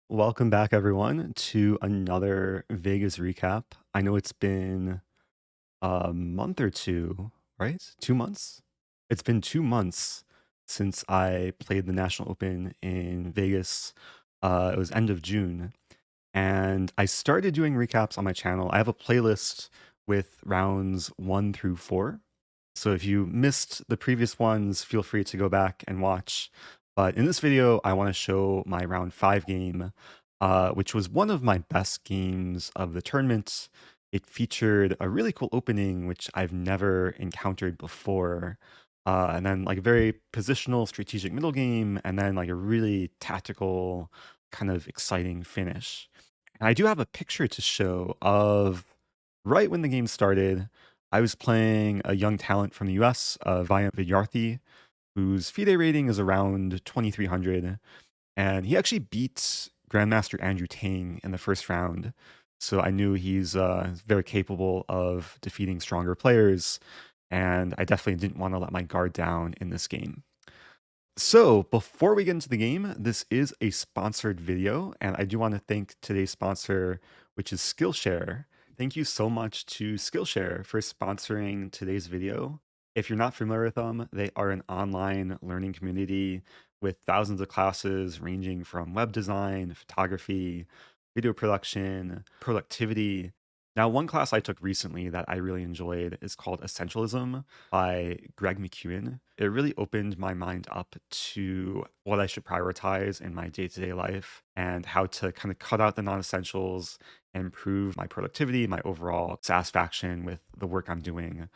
Welcome back, everyone, to another Vegas recap. I know it's been a month or two, right? 2 months? It's been 2 months since I played the National Open in Vegas. It was end of June, and I started doing recaps on my channel. I have a playlist with rounds 1 through 4. So if you missed the previous ones, feel free to go back and watch. But in this video, I want to show my round 5 game, which was one of my best games of the tournament. It featured a really cool opening, which I've never encountered before. And then like a very positional strategic middle game, and then like a really tactical kind of exciting finish. And I do have a picture to show of right when the game started. I was playing a young talent from the US, Vyam Vidyarthi, whose FIDE rating is around 2300. And he actually beat Grandmaster Andrew Tang in the first round. So I knew he's very capable of defeating stronger players. And I definitely didn't want to let my guard down in this game. So before we get into the game, this is a sponsored video, and I do want to thank today's sponsor, which is Skillshare. Thank you so much to Skillshare for sponsoring today's video. If you're not familiar with them, they are an online learning community with thousands of classes ranging from web design, photography, video production, productivity. Now, one class I took recently that I really enjoyed is called Essentialism by Greg McEwen. It really opened my mind up to what I should prioritize in my day-to-day life and how to kind of cut out the non-essentials and improve my productivity, my overall satisfaction with the work I'm doing.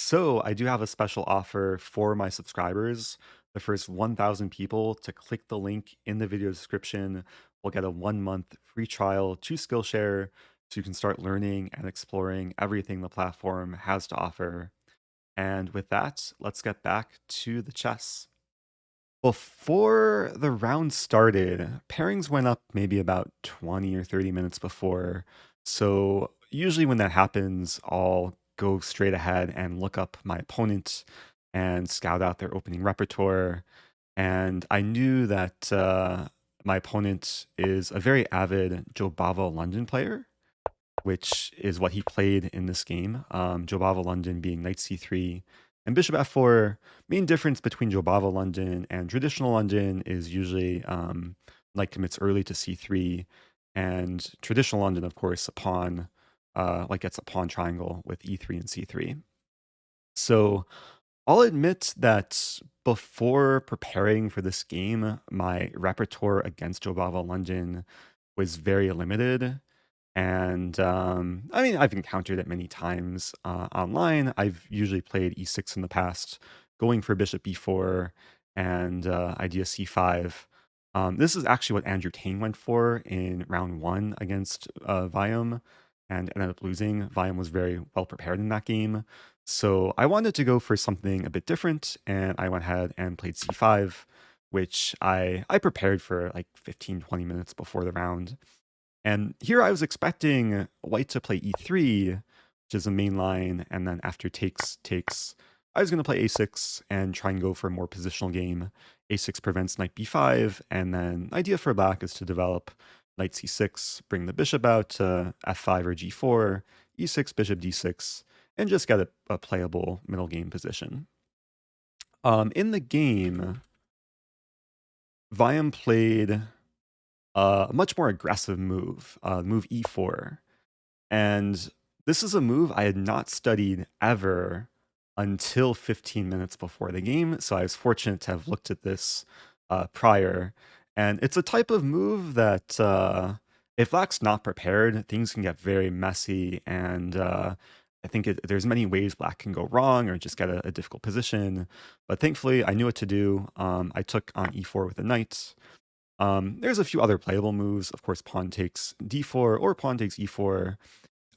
So I do have a special offer for my subscribers. The first 1,000 people to click the link in the video description will get a 1-month free trial to Skillshare so you can start learning and exploring everything the platform has to offer. And with that, let's get back to the chess. Before the round started, pairings went up maybe about 20 or 30 minutes before. So usually when that happens, I'll go straight ahead and look up my opponent and scout out their opening repertoire. And I knew that my opponent is a very avid Jobava London player, which is what he played in this game. Jobava London being knight c3 and bishop f4. Main difference between Jobava London and traditional London is usually knight commits early to c3, and traditional London, of course, a pawn like gets a pawn triangle with e3 and c3. So I'll admit that before preparing for this game, my repertoire against Jobava London was very limited. And I mean, I've encountered it many times online. I've usually played e6 in the past, going for bishop b4 and idea c5. This is actually what Andrew Tang went for in round 1 against Vyam and ended up losing. Vyam was very well prepared in that game. So I wanted to go for something a bit different, and I went ahead and played c5, which I prepared for like 15-20 minutes before the round. And here I was expecting white to play e3, which is a main line, and then after takes, I was going to play a6 and try and go for a more positional game. a6 prevents knight b5, and then idea for black is to develop knight c6, bring the bishop out to f5 or g4, e6, bishop d6, and just get a playable middle game position. In the game, Vyam played a much more aggressive move, move e4. And this is a move I had not studied ever until 15 minutes before the game. So I was fortunate to have looked at this prior. And it's a type of move that if black's not prepared, things can get very messy. And I think there's many ways black can go wrong or just get a difficult position. But thankfully, I knew what to do. I took on e4 with a knight. There's a few other playable moves. Of course, pawn takes d4 or pawn takes e4.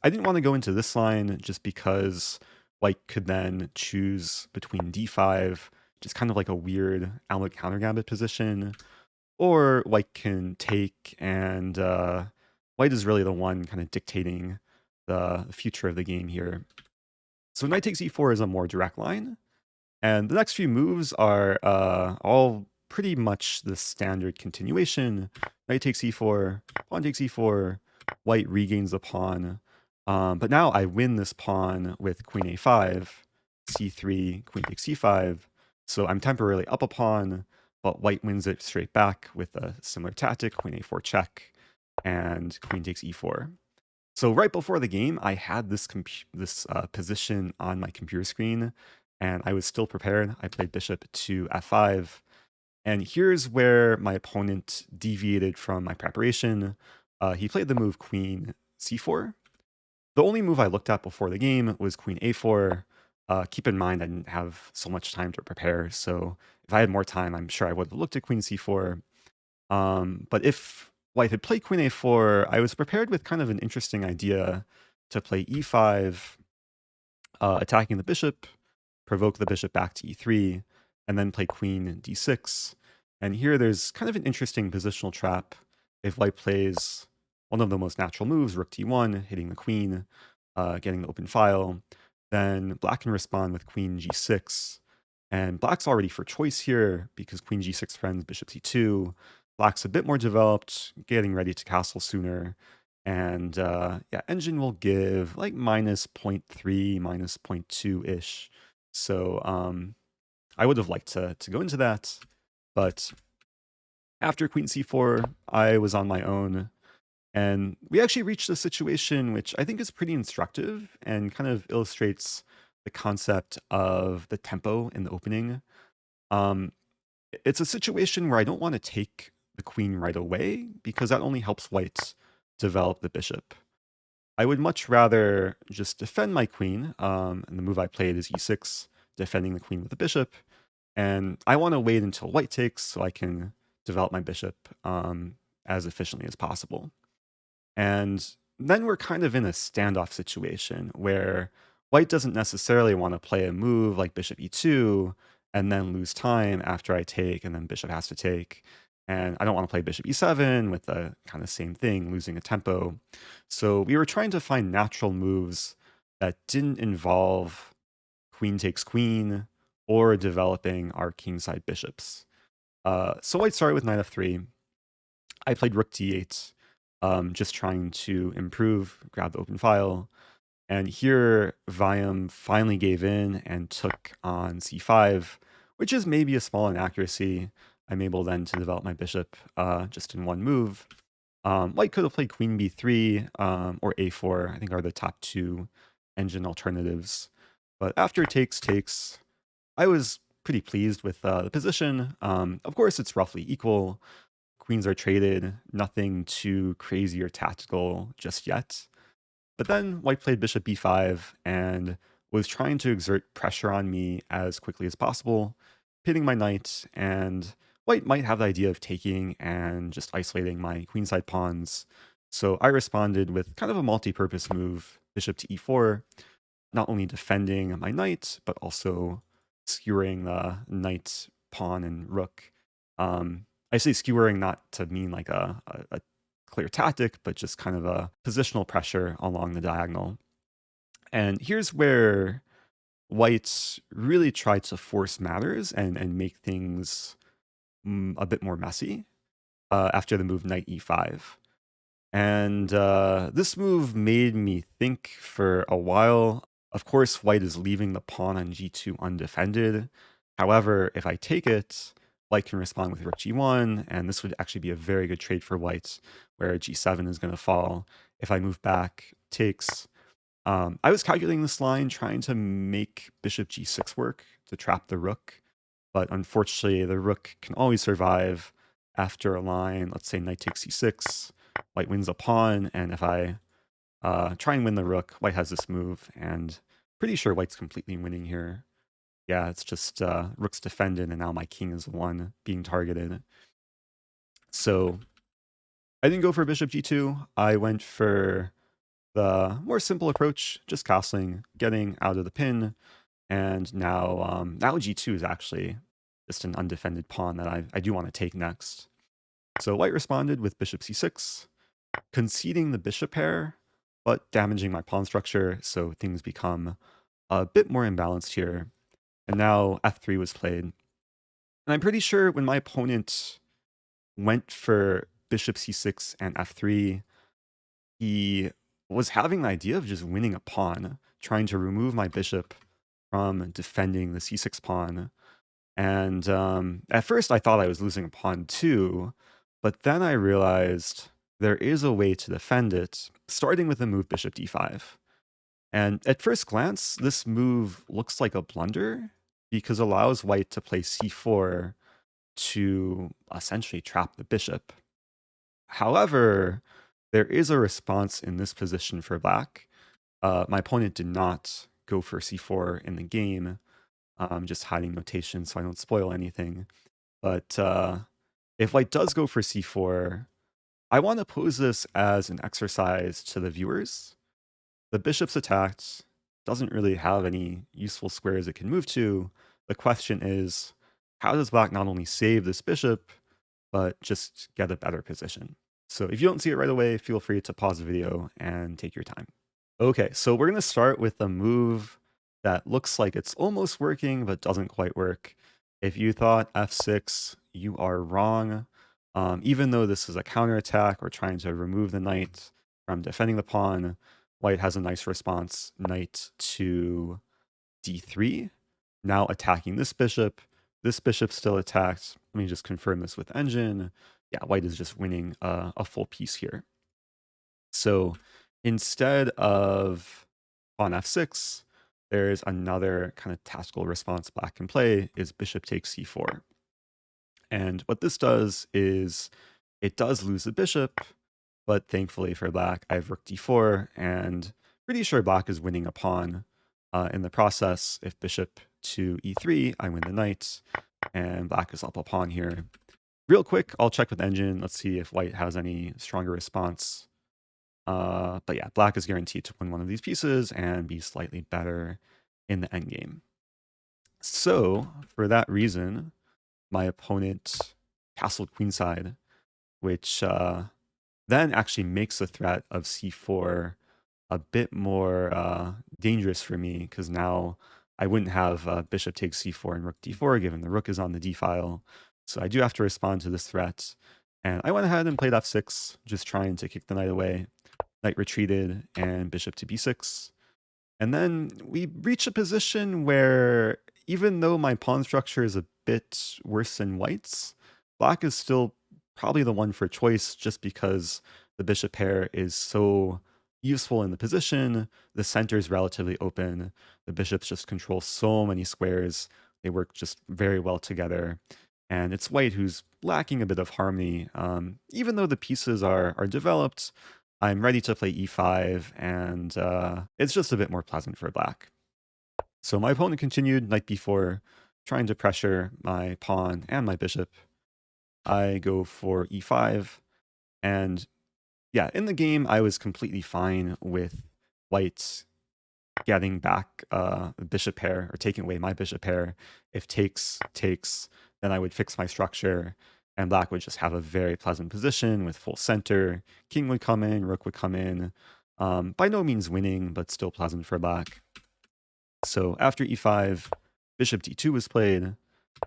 I didn't want to go into this line just because white could then choose between d5, just kind of like a weird Almond counter gambit position, or white can take, and white is really the one kind of dictating the future of the game here. So knight takes e4 is a more direct line, and the next few moves are all pretty much the standard continuation. knight takes e4, pawn takes e4, white regains the pawn. But now I win this pawn with queen a5, c3, queen takes c5. So I'm temporarily up a pawn, but white wins it straight back with a similar tactic, queen a4 check, and queen takes e4. So right before the game, I had this position on my computer screen, and I was still prepared. I played bishop to f5, and here's where my opponent deviated from my preparation. He played the move queen c4. The only move I looked at before the game was queen a4. Keep in mind, I didn't have so much time to prepare, so if I had more time, I'm sure I would have looked at queen c4. But if white had played queen a4, I was prepared with kind of an interesting idea to play e5, attacking the bishop, provoke the bishop back to e3, and then play queen d6. And here there's kind of an interesting positional trap. If white plays one of the most natural moves, rook d1, hitting the queen, getting the open file, then black can respond with queen g6. And black's already for choice here because queen g6 friends bishop c2. Black's a bit more developed, getting ready to castle sooner. And yeah, engine will give like minus 0.3, minus 0.2-ish. So I would have liked to go into that. But after queen c4, I was on my own. And we actually reached a situation which I think is pretty instructive and kind of illustrates the concept of the tempo in the opening. Um, it's a situation where I don't want to take the queen right away because that only helps white develop the bishop. I would much rather just defend my queen, and the move I played is e6, defending the queen with the bishop, and I want to wait until white takes so I can develop my bishop as efficiently as possible. And then we're kind of in a standoff situation where white doesn't necessarily want to play a move like bishop e2 and then lose time after I take and then bishop has to take. And I don't want to play bishop e7 with the kind of same thing, losing a tempo. So we were trying to find natural moves that didn't involve queen takes queen or developing our kingside bishops. So white started with knight f3. I played rook d8, just trying to improve, grab the open file. And here, Viam finally gave in and took on c5, which is maybe a small inaccuracy. I'm able then to develop my bishop just in one move. White could have played queen b3 or a4, I think are the top two engine alternatives. But after takes, I was pretty pleased with the position. Of course, it's roughly equal. Queens are traded, nothing too crazy or tactical just yet. But then white played bishop b5 and was trying to exert pressure on me as quickly as possible, pitting my knight, and white might have the idea of taking and just isolating my queenside pawns. So I responded with kind of a multi-purpose move, bishop to e4, not only defending my knight, but also skewering the knight, pawn, and rook. I say skewering not to mean like a clear tactic, but just kind of a positional pressure along the diagonal. And here's where white really tried to force matters and make things a bit more messy after the move knight e5. And this move made me think for a while. Of course, white is leaving the pawn on g2 undefended. However, if I take it, white can respond with rook g1, and this would actually be a very good trade for white, where g7 is going to fall. If I move back, takes. I was calculating this line, trying to make bishop g6 work to trap the rook, but unfortunately, the rook can always survive after a line, let's say knight takes c6, white wins a pawn, and if I try and win the rook, white has this move, and pretty sure white's completely winning here. Yeah, it's just rook's defended, and now my king is the one being targeted. So I didn't go for bishop g2. I went for the more simple approach, just castling, getting out of the pin, and now g2 is actually just an undefended pawn that I do want to take next. So white responded with bishop c6, conceding the bishop pair, but damaging my pawn structure, so things become a bit more imbalanced here. And now f3 was played. And I'm pretty sure when my opponent went for bishop c6 and f3, he was having the idea of just winning a pawn, trying to remove my bishop from defending the c6 pawn. And at first I thought I was losing a pawn too, but then I realized there is a way to defend it, starting with the move bishop d5. And at first glance, this move looks like a blunder because it allows white to play c4 to essentially trap the bishop. However, there is a response in this position for black. My opponent did not go for c4 in the game. I'm just hiding notation so I don't spoil anything. But if white does go for c4, I want to pose this as an exercise to the viewers. The bishop's attacked, doesn't really have any useful squares it can move to. The question is, how does black not only save this bishop, but just get a better position? So if you don't see it right away, feel free to pause the video and take your time. Okay, so we're going to start with a move that looks like it's almost working, but doesn't quite work. If you thought f6, you are wrong. Even though this is a counterattack or trying to remove the knight from defending the pawn, white has a nice response, knight to d3. Now attacking this bishop. This bishop's still attacked. Let me just confirm this with engine. Yeah, white is just winning a full piece here. So instead of pawn f6, there's another kind of tactical response black can play is bishop takes c4. And what this does is it does lose the bishop, but thankfully for black, I have rook d4, and pretty sure black is winning a pawn in the process. If bishop to e3, I win the knight, and black is up a pawn here. Real quick, I'll check with engine. Let's see if white has any stronger response. But yeah, black is guaranteed to win one of these pieces and be slightly better in the endgame. So for that reason, my opponent castled queenside, which then actually makes the threat of c4 a bit more dangerous for me, because now I wouldn't have bishop takes c4 and rook d4, given the rook is on the d file. So I do have to respond to this threat. And I went ahead and played f6, just trying to kick the knight away. Knight retreated and bishop to b6. And then we reach a position where even though my pawn structure is a bit worse than white's, black is still probably the one for choice just because the bishop pair is so useful in the position. The center is relatively open. The bishops just control so many squares. They work just very well together. And it's white who's lacking a bit of harmony. Even though the pieces are developed, I'm ready to play e5, and it's just a bit more pleasant for black. So my opponent continued knight b4, trying to pressure my pawn and my bishop. I go for e5, and yeah, in the game, I was completely fine with white getting back the bishop pair, or taking away my bishop pair. If takes, then I would fix my structure, and black would just have a very pleasant position with full center. King would come in, rook would come in. By no means winning, but still pleasant for black. So after e5, bishop d2 was played,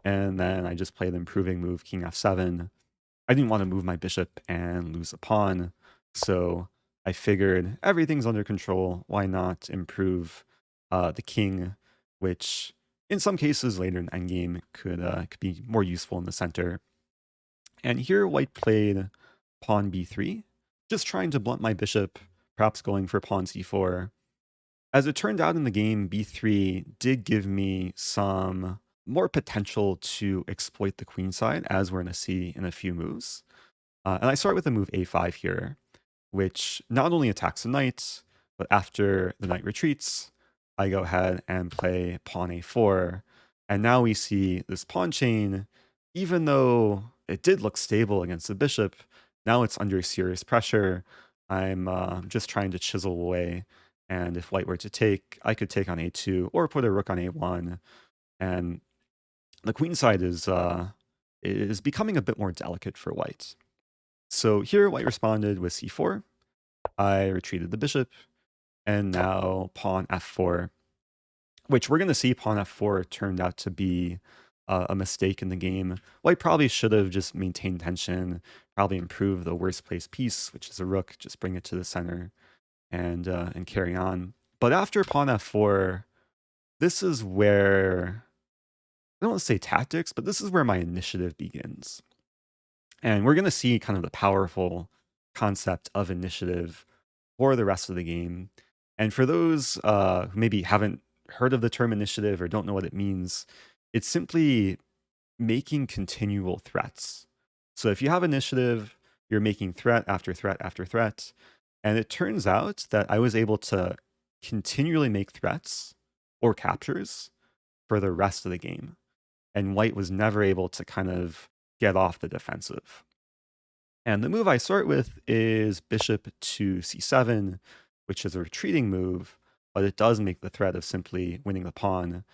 and then I just played the improving move king f7. I didn't want to move my bishop and lose a pawn, so I figured everything's under control. Why not improve the king, which in some cases later in endgame could be more useful in the center. And here white played pawn b3, just trying to blunt my bishop, perhaps going for pawn c4. As it turned out in the game, b3 did give me some more potential to exploit the queenside, as we're going to see in a few moves. And I start with the move a5 here, which not only attacks the knight, but after the knight retreats, I go ahead and play pawn a4. And now we see this pawn chain, even though it did look stable against the bishop, now it's under serious pressure. I'm just trying to chisel away. And if white were to take, I could take on a2 or put a rook on a1. And the queenside is becoming a bit more delicate for white. So here white responded with c4. I retreated the bishop, and now pawn f4, which we're going to see pawn f4 turned out to be a mistake in the game. White probably should have just maintained tension, probably improve the worst place piece, which is a rook, just bring it to the center and carry on. But after pawn f4, this is where, I don't want to say tactics, but this is where my initiative begins. And we're going to see kind of the powerful concept of initiative for the rest of the game. And for those who maybe haven't heard of the term initiative or don't know what it means, it's simply making continual threats. So if you have initiative, you're making threat after threat after threat. And it turns out that I was able to continually make threats or captures for the rest of the game. And white was never able to kind of get off the defensive. And the move I start with is bishop to c7, which is a retreating move, but it does make the threat of simply winning the pawn.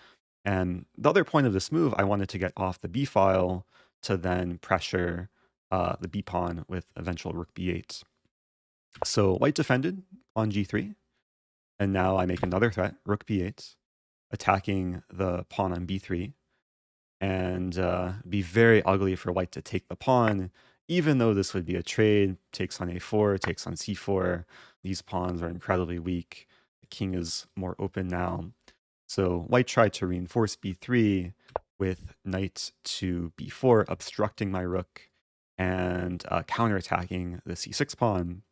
And the other point of this move, I wanted to get off the b file to then pressure the b pawn with eventual rook b8. So white defended on g3, and now I make another threat, rook b8, attacking the pawn on b3, and be very ugly for white to take the pawn, even though this would be a trade, takes on a4, takes on c4. These pawns are incredibly weak. The king is more open now. So white tried to reinforce b3 with knight to b4, obstructing my rook and counterattacking the c6 pawn.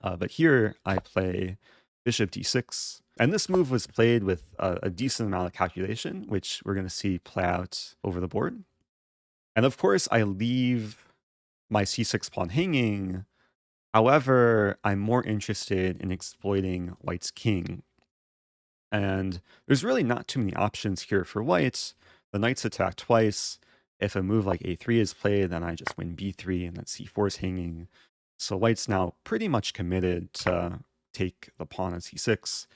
But here I play bishop d6. And this move was played with a decent amount of calculation, which we're going to see play out over the board. And of course, I leave my c6 pawn hanging. However, I'm more interested in exploiting white's king. And there's really not too many options here for white. The knight's attack twice. If a move like a3 is played, then I just win b3 and then c4 is hanging. So white's now pretty much committed to take the pawn on c6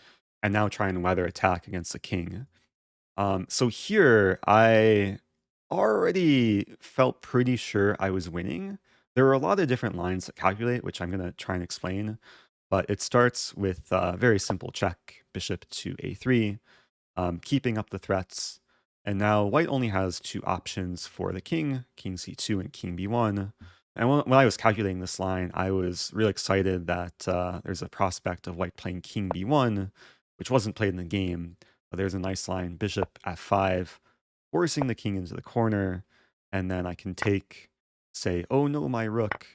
and now try and weather attack against the king. So here I already felt pretty sure I was winning. There were a lot of different lines to calculate, which I'm going to try and explain. But it starts with a very simple check, bishop to a3, keeping up the threats. And now white only has two options for the king c2 and king b1. And when I was calculating this line, I was really excited that there's a prospect of white playing king b1, which wasn't played in the game. But there's a nice line, bishop f5, forcing the king into the corner. And then I can take, say, oh no, my rook,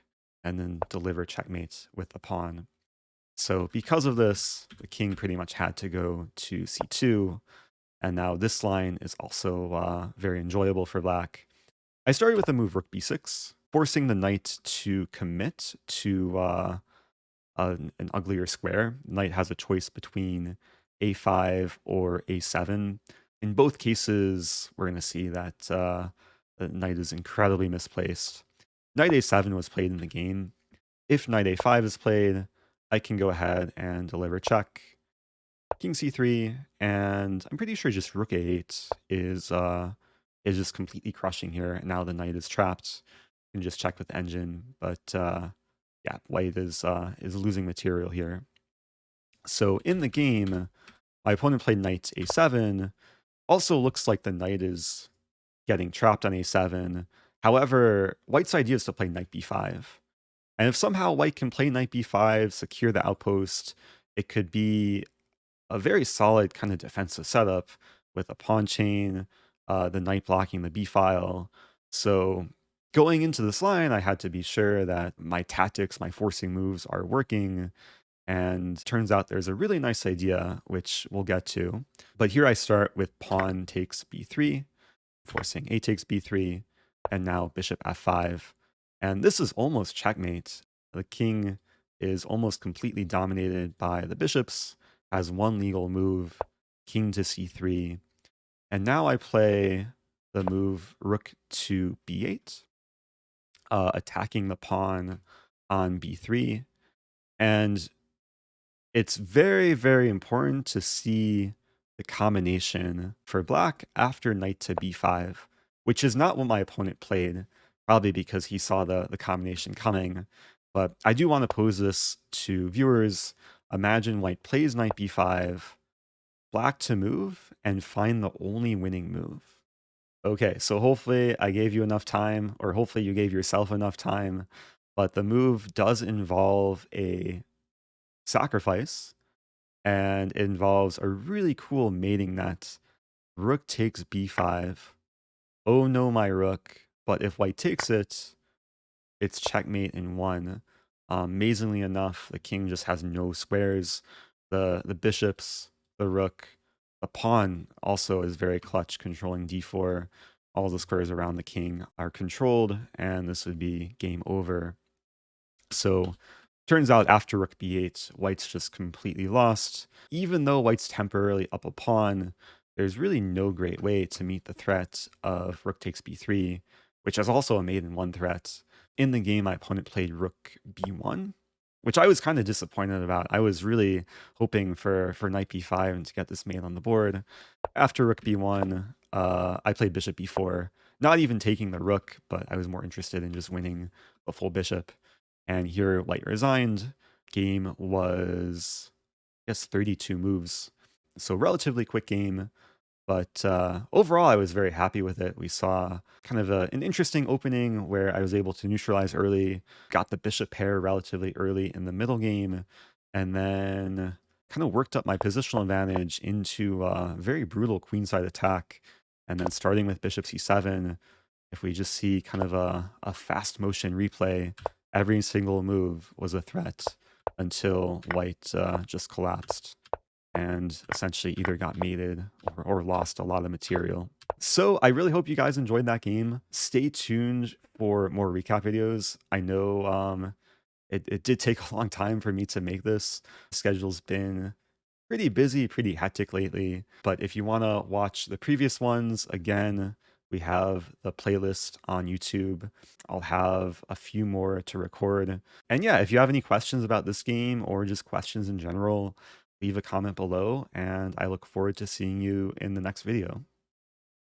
and then deliver checkmate with the pawn. So because of this, the king pretty much had to go to c2. And now this line is also very enjoyable for black. I started with the move rook b6, forcing the knight to commit to an uglier square. Knight has a choice between a5 or a7. In both cases, we're going to see that the knight is incredibly misplaced. Knight a7 was played in the game. If knight a5 is played, I can go ahead and deliver check. King c3, and I'm pretty sure just rook a8 is just completely crushing here. Now the knight is trapped. You can just check with the engine, but yeah, white is losing material here. So in the game, my opponent played knight a7. Also looks like the knight is getting trapped on a7. However, white's idea is to play knight b5. And if somehow white can play knight b5, secure the outpost, it could be a very solid kind of defensive setup with a pawn chain, the knight blocking the b file. So going into this line, I had to be sure that my tactics, my forcing moves are working. And turns out there's a really nice idea, which we'll get to. But here I start with pawn takes b3, forcing a takes b3, and now bishop f5. And this is almost checkmate. The king is almost completely dominated by the bishops, has one legal move, king to c3. And now I play the move rook to b8, attacking the pawn on b3. And it's very, very important to see the combination for black after knight to b5, which is not what my opponent played, probably because he saw the combination coming. But I do want to pose this to viewers. Imagine white plays knight b5, black to move, and find the only winning move. Okay, so hopefully I gave you enough time, or hopefully you gave yourself enough time, but the move does involve a sacrifice, and it involves a really cool mating net. Rook takes b5. Oh no, my rook. But if white takes it, it's checkmate in one. Amazingly enough, the king just has no squares. The bishops, the rook, the pawn also is very clutch, controlling d4. All the squares around the king are controlled, and this would be game over. So turns out after rook b8, white's just completely lost. Even though white's temporarily up a pawn, there's really no great way to meet the threat of rook takes b3, which is also a mate in one threat. In the game, my opponent played rook b1, which I was kind of disappointed about. I was really hoping for knight b5 and to get this mate on the board. After rook b1, I played bishop b4, not even taking the rook, but I was more interested in just winning the full bishop. And here white resigned. Game was, I guess, 32 moves. So relatively quick game, but overall I was very happy with it. We saw kind of an interesting opening where I was able to neutralize early, got the bishop pair relatively early in the middle game, and then kind of worked up my positional advantage into a very brutal queenside attack. And then starting with bishop c7, if we just see kind of a fast motion replay, every single move was a threat until white just collapsed and essentially either got mated or lost a lot of material. So I really hope you guys enjoyed that game. Stay tuned for more recap videos. I know it did take a long time for me to make this. Schedule's been pretty busy, pretty hectic lately. But if you want to watch the previous ones, again, we have the playlist on YouTube. I'll have a few more to record. And yeah, if you have any questions about this game or just questions in general, leave a comment below, and I look forward to seeing you in the next video.